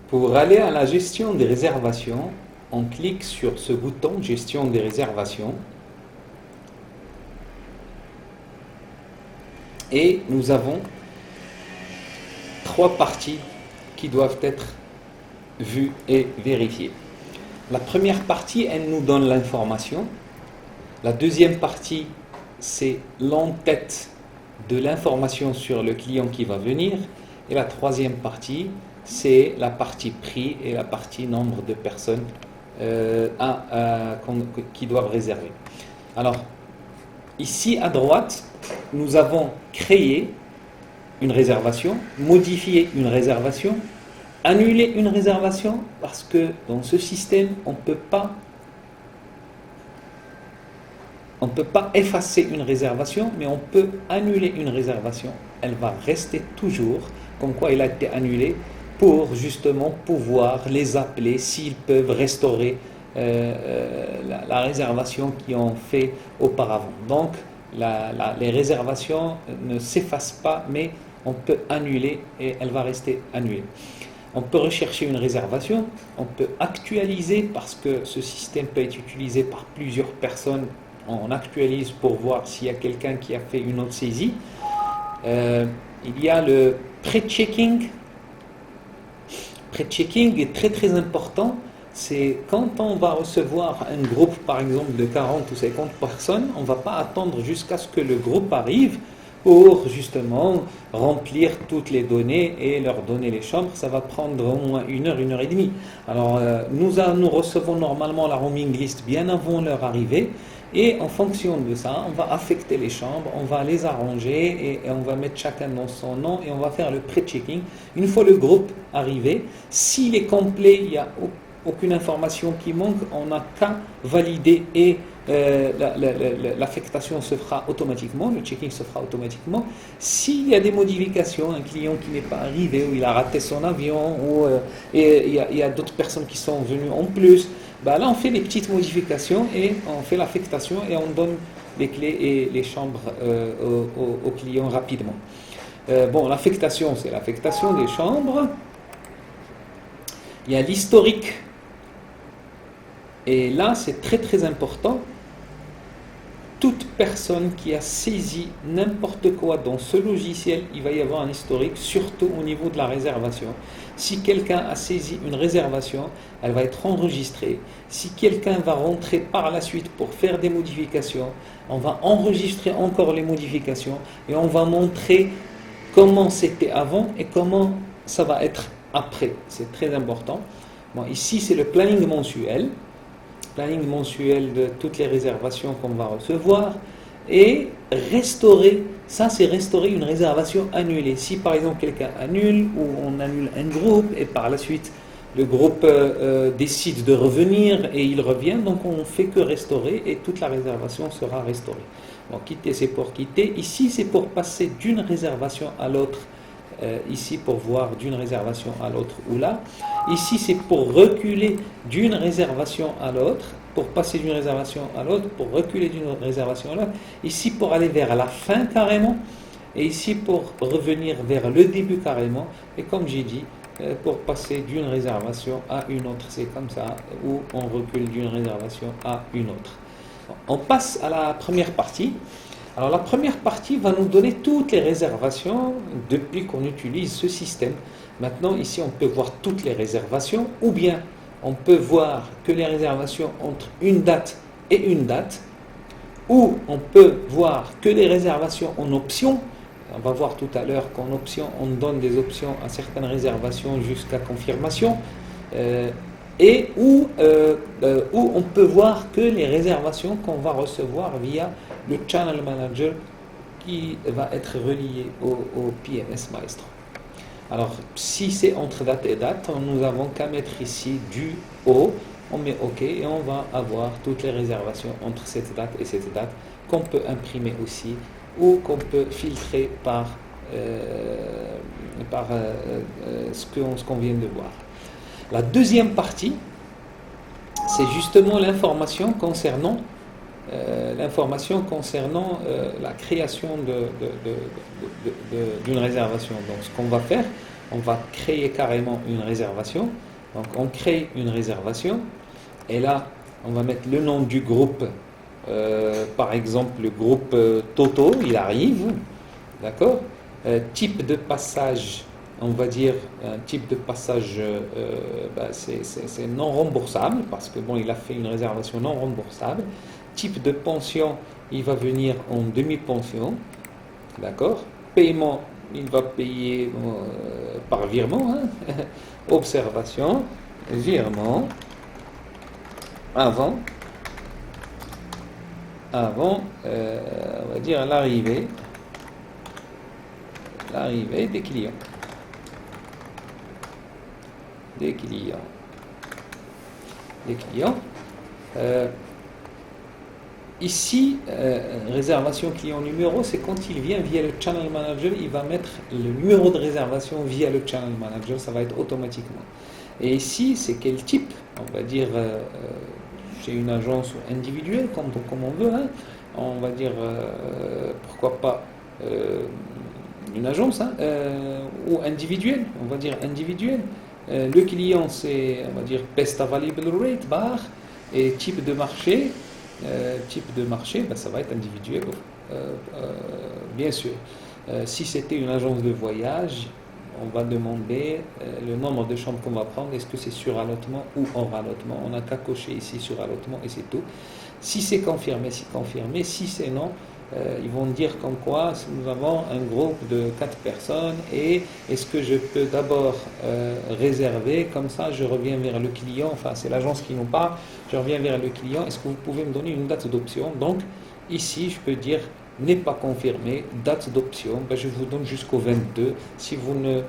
Pour aller à la gestion des réservations, on clique sur ce bouton gestion des réservations et nous avons trois parties qui doivent être vues et vérifiées. La première partie, elle nous donne l'information. La deuxième partie, c'est l'entête de l'information sur le client qui va venir. Et la troisième partie, c'est la partie prix et la partie nombre de personnes qui doivent réserver. Alors, ici à droite, nous avons créé une réservation, modifié une réservation, annulé une réservation, parce que dans ce système, on ne peut pas effacer une réservation, mais on peut annuler une réservation. Elle va rester toujours, comme quoi elle a été annulée, pour justement pouvoir les appeler s'ils peuvent restaurer la réservation qu'ils ont fait auparavant. Donc, les réservations ne s'effacent pas, mais on peut annuler et elle va rester annulée. On peut rechercher une réservation, on peut actualiser parce que ce système peut être utilisé par plusieurs personnes. On actualise pour voir s'il y a quelqu'un qui a fait une autre saisie. Il y a le pré-checking. Pré-checking est très très important. C'est quand on va recevoir un groupe par exemple de 40 ou 50 personnes, on ne va pas attendre jusqu'à ce que le groupe arrive pour justement remplir toutes les données et leur donner les chambres. Ça va prendre au moins une heure et demie. Alors nous recevons normalement la roaming list bien avant leur arrivée. Et en fonction de ça, on va affecter les chambres, on va les arranger et on va mettre chacun dans son nom et on va faire le pré-checking. Une fois le groupe arrivé, s'il est complet, il n'y a aucune information qui manque, on n'a qu'à valider et l'affectation se fera automatiquement, le checking se fera automatiquement. S'il y a des modifications, un client qui n'est pas arrivé ou il a raté son avion ou il y a d'autres personnes qui sont venues en plus, là on fait des petites modifications et on fait l'affectation et on donne les clés et les chambres aux clients rapidement. L'affectation, c'est l'affectation des chambres. Il y a l'historique. Et là, c'est très très important. Toute personne qui a saisi n'importe quoi dans ce logiciel, il va y avoir un historique, surtout au niveau de la réservation. Si quelqu'un a saisi une réservation, elle va être enregistrée. Si quelqu'un va rentrer par la suite pour faire des modifications, on va enregistrer encore les modifications et on va montrer comment c'était avant et comment ça va être après. C'est très important. Ici, c'est le planning mensuel. Planning mensuel de toutes les réservations qu'on va recevoir et restaurer, ça c'est restaurer une réservation annulée. Si par exemple quelqu'un annule ou on annule un groupe et par la suite le groupe décide de revenir et il revient, donc on ne fait que restaurer et toute la réservation sera restaurée. Donc quitter c'est pour quitter, ici c'est pour passer d'une réservation à l'autre. Ici pour voir d'une réservation à l'autre ou là. Ici c'est pour reculer d'une réservation à l'autre, pour passer d'une réservation à l'autre, pour reculer d'une réservation à l'autre. Ici pour aller vers la fin carrément, et ici pour revenir vers le début carrément. Et comme j'ai dit, pour passer d'une réservation à une autre, c'est comme ça, où on recule d'une réservation à une autre. On passe à la première partie. Alors la première partie va nous donner toutes les réservations depuis qu'on utilise ce système. Maintenant ici on peut voir toutes les réservations ou bien on peut voir que les réservations entre une date et une date ou on peut voir que les réservations en option. On va voir tout à l'heure qu'en option on donne des options à certaines réservations jusqu'à confirmation où on peut voir que les réservations qu'on va recevoir via le Channel Manager qui va être relié au PMS Maestro. Alors, si c'est entre date et date, nous n'avons qu'à mettre ici du O, on met OK et on va avoir toutes les réservations entre cette date et cette date qu'on peut imprimer aussi ou qu'on peut filtrer par ce qu'on vient de voir. La deuxième partie, c'est justement l'information concernant la création d'une réservation. Donc ce qu'on va faire, on va créer carrément une réservation. Donc on crée une réservation et là on va mettre le nom du groupe. Par exemple le groupe Toto, il arrive, d'accord. Type de passage, on va dire un type de passage, c'est non remboursable parce que bon, il a fait une réservation non remboursable. Type de pension, il va venir en demi-pension, d'accord. Paiement, il va payer par virement, hein. Observation, virement, avant, on va dire l'arrivée des clients. Des clients. Ici, réservation client numéro, c'est quand il vient via le channel manager, il va mettre le numéro de réservation via le channel manager, ça va être automatiquement. Et ici, c'est quel type? On va dire chez une agence individuelle, comme on veut, hein. On va dire pourquoi pas une agence, hein, ou individuelle, on va dire individuelle. Le client, c'est, on va dire, best available rate, bar, et type de marché, ça va être individuel, bien sûr. Si c'était une agence de voyage, on va demander le nombre de chambres qu'on va prendre, est-ce que c'est sur allotement ou hors allotement. On n'a qu'à cocher ici sur allotement et c'est tout. Si c'est confirmé, c'est confirmé. Si c'est non, ils vont dire comme quoi nous avons un groupe de 4 personnes et est-ce que je peux d'abord réserver, comme ça je reviens vers le client, enfin c'est l'agence qui nous parle, je reviens vers le client, est-ce que vous pouvez me donner une date d'option? Donc ici je peux dire n'est pas confirmé, date d'option, je vous donne jusqu'au 22. Si vous ne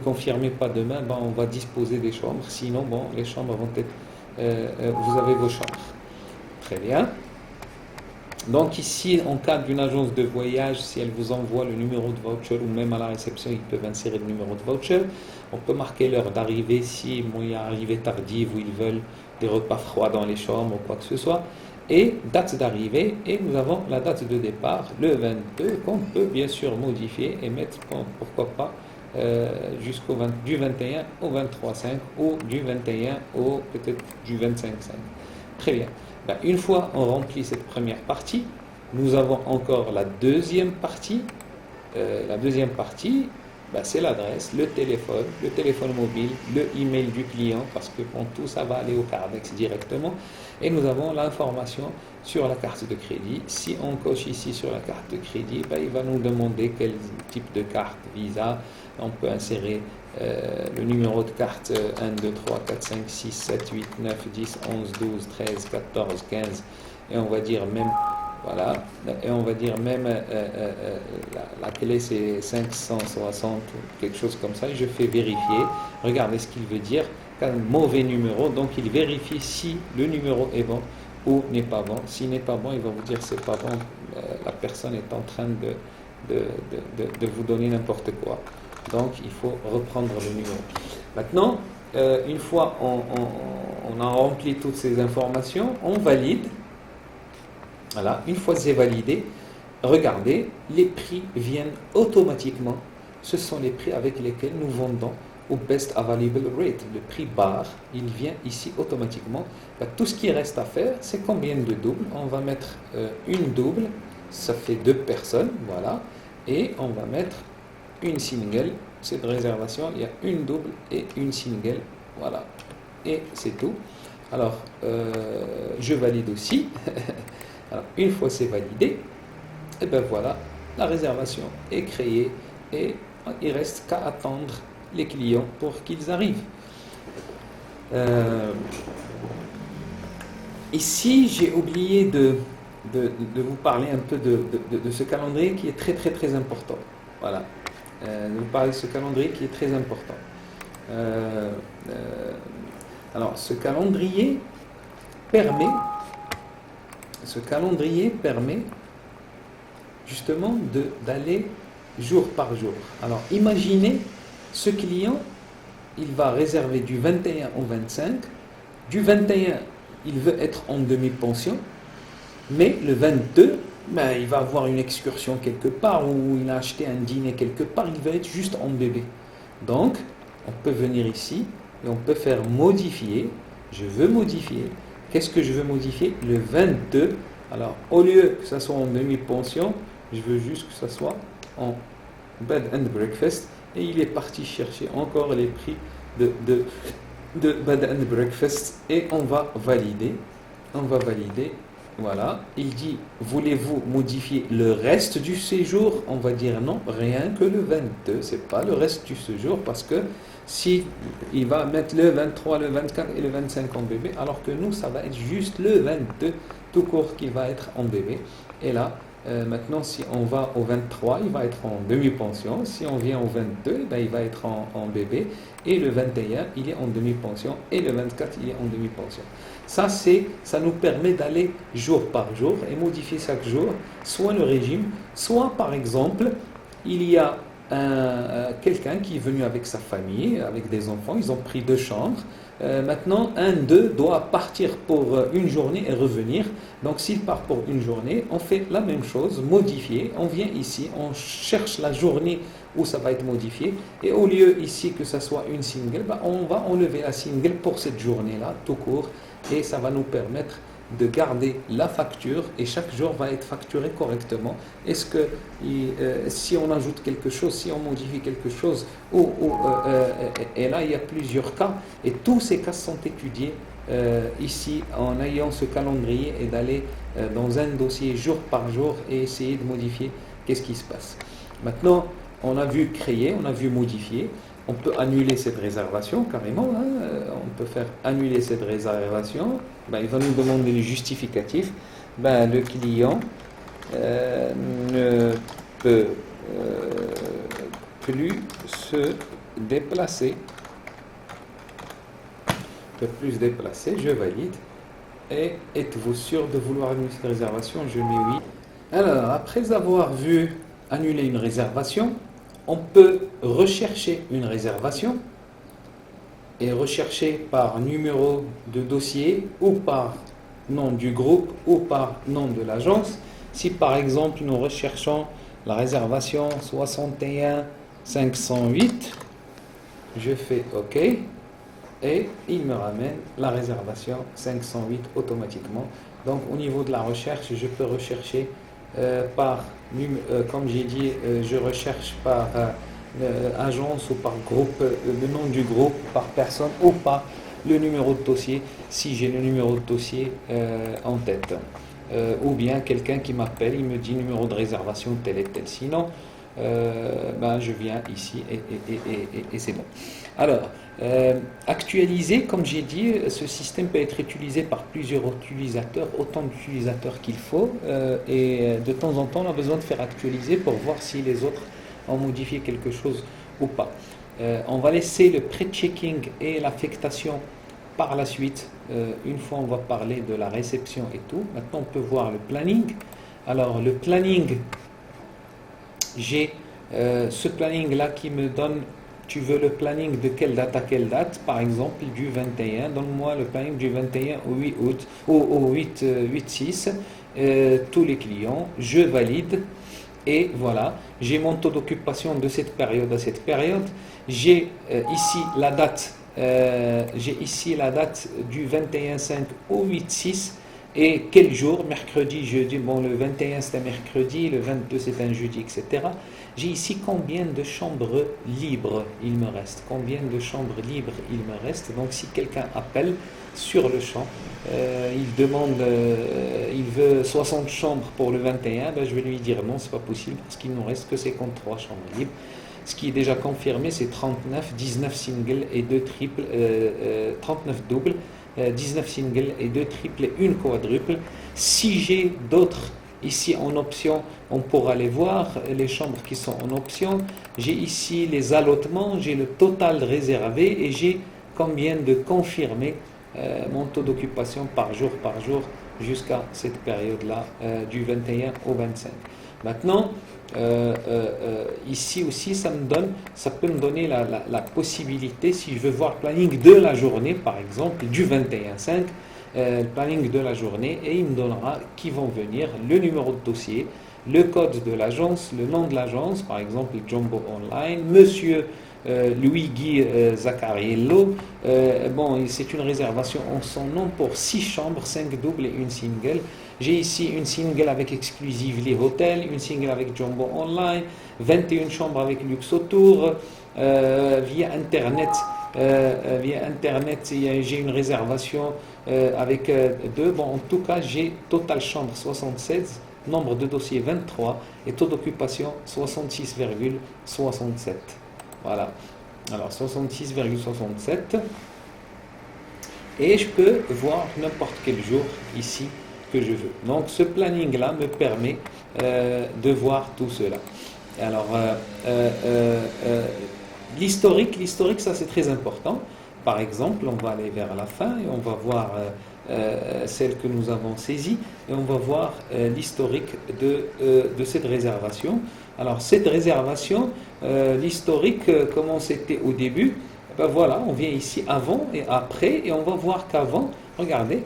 confirmez pas demain, on va disposer des chambres, sinon les chambres vont être, vous avez vos chambres. Très bien. Donc ici, en cas d'une agence de voyage, si elle vous envoie le numéro de voucher ou même à la réception, ils peuvent insérer le numéro de voucher. On peut marquer l'heure d'arrivée si il y a arrivée tardive ou ils veulent des repas froids dans les chambres ou quoi que ce soit. Et date d'arrivée, et nous avons la date de départ, le 22, qu'on peut bien sûr modifier et mettre, pourquoi pas, du 21 au 23,5 ou du 21 au peut-être du 25,5. Très bien. Une fois on remplit cette première partie, nous avons encore la deuxième partie. La deuxième partie, c'est l'adresse, le téléphone mobile, le email du client, parce que tout ça va aller au Cardex directement. Et nous avons l'information sur la carte de crédit. Si on coche ici sur la carte de crédit, il va nous demander quel type de carte Visa. On peut insérer le numéro de carte 1, 2, 3, 4, 5, 6, 7, 8, 9, 10, 11, 12, 13, 14, 15 et on va dire même, voilà, et on va dire même la clé c'est 560 ou quelque chose comme ça, et je fais vérifier, regardez ce qu'il veut dire, un mauvais numéro, donc il vérifie si le numéro est bon ou n'est pas bon. S'il n'est pas bon, il va vous dire c'est pas bon, la personne est en train de vous donner n'importe quoi. Donc il faut reprendre le numéro. Maintenant, une fois on a rempli toutes ces informations, on valide. Voilà, une fois c'est validé, regardez, les prix viennent automatiquement. Ce sont les prix avec lesquels nous vendons au best available rate. Le prix bar, il vient ici automatiquement. Tout ce qui reste à faire, c'est combien de doubles. On va mettre une double, ça fait 2 personnes, voilà. Et on va mettre une single, cette réservation, il y a une double et une single, voilà, et c'est tout. Alors, je valide aussi. Alors, une fois c'est validé, et voilà, la réservation est créée et il reste qu'à attendre les clients pour qu'ils arrivent. Ici, j'ai oublié de vous parler un peu de ce calendrier qui est très très très important. Voilà. De vous parler de ce calendrier qui est très important. Alors, ce calendrier permet justement d'aller jour par jour. Alors, imaginez ce client, il va réserver du 21 au 25. Du 21, il veut être en demi-pension, mais le 22, ben, il va avoir une excursion quelque part ou il a acheté un dîner quelque part, il va être juste en bébé. Donc, on peut venir ici et on peut faire modifier. Je veux modifier. Qu'est-ce que je veux modifier? Le 22. Alors, au lieu que ça soit en demi-pension, je veux juste que ça soit en bed and breakfast. Et il est parti chercher encore les prix de bed and breakfast. Et on va valider. On va valider. Voilà. Il dit, voulez-vous modifier le reste du séjour? On va dire non, rien que le 22. C'est pas le reste du séjour parce que si il va mettre le 23, le 24 et le 25 en bébé, alors que nous, ça va être juste le 22 tout court qui va être en bébé. Et là, maintenant, si on va au 23, il va être en demi-pension. Si on vient au 22, ben, il va être en bébé. Et le 21, il est en demi-pension. Et le 24, il est en demi-pension. Ça nous permet d'aller jour par jour et modifier chaque jour, soit le régime, soit par exemple, il y a quelqu'un qui est venu avec sa famille, avec des enfants, ils ont pris 2 chambres. Maintenant, un d'eux doit partir pour une journée et revenir. Donc, s'il part pour une journée, on fait la même chose, modifier. On vient ici, on cherche la journée où ça va être modifié. Et au lieu ici que ça soit une single, ben, on va enlever la single pour cette journée-là, tout court. Et ça va nous permettre de garder la facture et chaque jour va être facturé correctement. Est-ce que si on ajoute quelque chose, si on modifie quelque chose, et là il y a plusieurs cas et tous ces cas sont étudiés ici en ayant ce calendrier et d'aller dans un dossier jour par jour et essayer de modifier qu'est-ce qui se passe. Maintenant, on a vu créer, on a vu modifier. On peut annuler cette réservation carrément. Hein. On peut faire annuler cette réservation. Ben, il va nous demander le justificatif. Ben, le client ne peut plus se déplacer. Ne peut plus se déplacer. Je valide. Et êtes-vous sûr de vouloir annuler cette réservation? Je mets oui. Alors, après avoir vu annuler une réservation, on peut rechercher une réservation et rechercher par numéro de dossier ou par nom du groupe ou par nom de l'agence. Si par exemple nous recherchons la réservation 61 508, je fais OK et il me ramène la réservation 508 automatiquement. Donc au niveau de la recherche, je peux rechercher comme j'ai dit, je recherche par agence ou par groupe, le nom du groupe, par personne ou par le numéro de dossier, si j'ai le numéro de dossier en tête. Ou bien quelqu'un qui m'appelle, il me dit numéro de réservation tel et tel. Sinon, ben, je viens ici et c'est bon. Alors, actualiser, comme j'ai dit, ce système peut être utilisé par plusieurs utilisateurs, autant d'utilisateurs qu'il faut, et de temps en temps on a besoin de faire actualiser pour voir si les autres ont modifié quelque chose ou pas. On va laisser le pré-checking et l'affectation par la suite. Une fois on va parler de la réception et tout. Maintenant on peut voir le planning. Alors le planning, j'ai ce planning là qui me donne, tu veux le planning de quelle date à quelle date? Par exemple du 21, donne-moi le planning du 21 au 8 août, au 8-6, tous les clients, je valide. Et voilà, j'ai mon taux d'occupation de cette période à cette période. J'ai ici la date, du 21-5 au 8-6 et quel jour, mercredi, jeudi. Bon, le 21 c'est un mercredi, le 22 c'est un jeudi, etc. J'ai ici combien de chambres libres il me reste. Combien de chambres libres il me reste. Donc si quelqu'un appelle sur le champ, il demande, il veut 60 chambres pour le 21, ben je vais lui dire non, c'est pas possible parce qu'il ne nous reste que 53 chambres libres. Ce qui est déjà confirmé, c'est 39, 19 singles et 2 triples, 39 doubles, 19 singles et 2 triples et une quadruple. Si j'ai d'autres ici en option, on pourra les voir, les chambres qui sont en option. J'ai ici les allottements, j'ai le total réservé et j'ai combien de confirmés, mon taux d'occupation par jour jusqu'à cette période-là, du 21 au 25. Maintenant, ici aussi, ça peut me donner la possibilité, si je veux voir le planning de la journée, par exemple, du 21-5, le planning de la journée et il me donnera qui vont venir, le numéro de dossier, le code de l'agence, le nom de l'agence, par exemple Jumbo Online, monsieur Luigi Zacariello. Bon, c'est une réservation en son nom pour 6 chambres, 5 doubles et une single. J'ai ici une single avec Exclusively Hotel, une single avec Jumbo Online, 21 chambres avec Luxe Autour, via Internet. J'ai une réservation avec 2. Bon, en tout cas, j'ai total chambre 76, nombre de dossiers 23 et taux d'occupation 66,67. Voilà. Alors 66,67. Et je peux voir n'importe quel jour ici que je veux. Donc ce planning-là me permet de voir tout cela. Alors, l'historique, ça c'est très important. Par exemple, on va aller vers la fin et on va voir celle que nous avons saisie et on va voir l'historique de cette réservation. Alors, cette réservation, l'historique, comment c'était au début, ben voilà, on vient ici avant et après et on va voir qu'avant, regardez,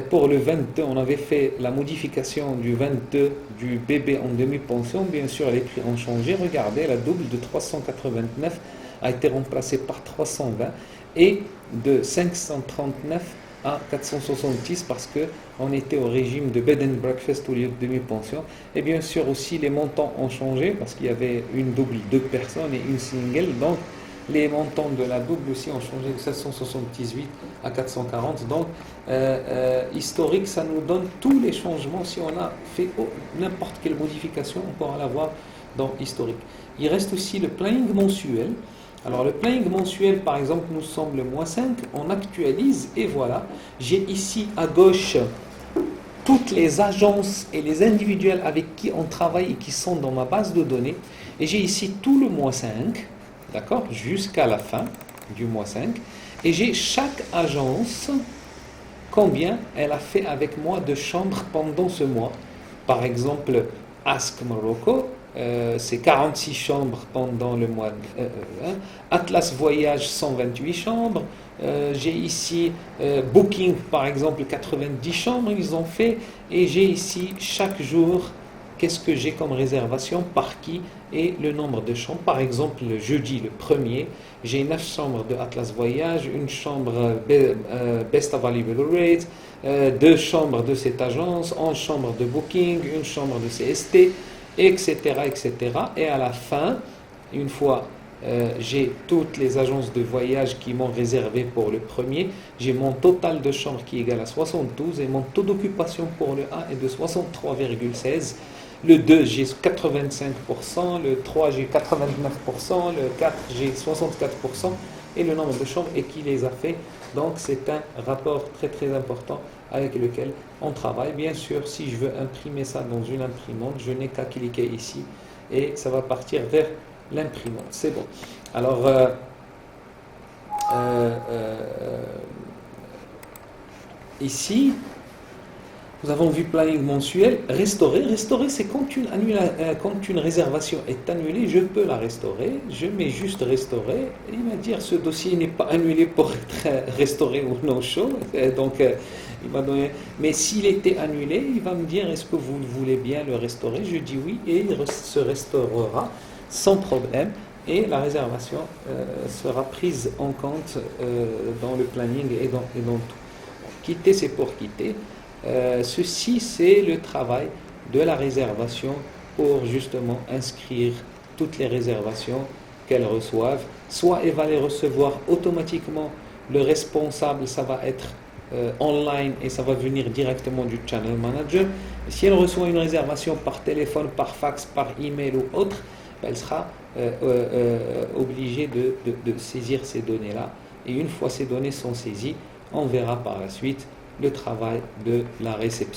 pour le 22, on avait fait la modification du 22 du bébé en demi-pension. Bien sûr, les prix ont changé. Regardez, la double de 389 a été remplacée par 320 et de 539 à 470 parce qu'on était au régime de bed and breakfast au lieu de demi-pension. Et bien sûr aussi, les montants ont changé parce qu'il y avait une double, 2 personnes et une single. Donc, les montants de la double aussi ont changé de 778 à 440. Donc, historique, ça nous donne tous les changements. Si on a fait n'importe quelle modification, on pourra la voir dans historique. Il reste aussi le planning mensuel. Alors, le planning mensuel, par exemple, nous sommes le mois 5. On actualise et voilà. J'ai ici à gauche toutes les agences et les individuels avec qui on travaille et qui sont dans ma base de données. Et j'ai ici tout le mois 5. D'accord, jusqu'à la fin du mois 5. Et j'ai chaque agence, combien elle a fait avec moi de chambres pendant ce mois. Par exemple, Ask Morocco, c'est 46 chambres pendant le mois. Atlas Voyage, 128 chambres. J'ai ici Booking, par exemple, 90 chambres, ils ont fait. Et j'ai ici chaque jour, qu'est-ce que j'ai comme réservation, par qui et le nombre de chambres. Par exemple, le jeudi, le 1er, j'ai 9 chambres de Atlas Voyage, une chambre Best Available Rate, 2 chambres de cette agence, 11 chambres de Booking, une chambre de CST, etc., etc. Et à la fin, une fois j'ai toutes les agences de voyage qui m'ont réservé pour le 1er, j'ai mon total de chambres qui est égal à 72 et mon taux d'occupation pour le 1 est de 63,16. Le 2, j'ai 85%, le 3, j'ai 89%, le 4, j'ai 64%, et le nombre de chambres et qui les a fait. Donc, c'est un rapport très très important avec lequel on travaille. Bien sûr, si je veux imprimer ça dans une imprimante, je n'ai qu'à cliquer ici et ça va partir vers l'imprimante. C'est bon. Alors, ici, nous avons vu planning mensuel, restaurer. Restaurer, c'est quand une réservation est annulée, je peux la restaurer. Je mets juste restaurer. Et il va dire ce dossier n'est pas annulé pour être restauré ou no show. Donc, il va donner. Mais s'il était annulé, il va me dire est-ce que vous voulez bien le restaurer? Je dis oui et il se restaurera sans problème. Et la réservation sera prise en compte dans le planning et dans tout. Quitter, c'est pour quitter. Ceci, c'est le travail de la réservation pour justement inscrire toutes les réservations qu'elles reçoivent. Soit elle va les recevoir automatiquement, le responsable, ça va être online et ça va venir directement du channel manager. Si elle reçoit une réservation par téléphone, par fax, par email ou autre, elle sera obligée de saisir ces données-là. Et une fois ces données sont saisies, on verra par la suite le travail de la réception.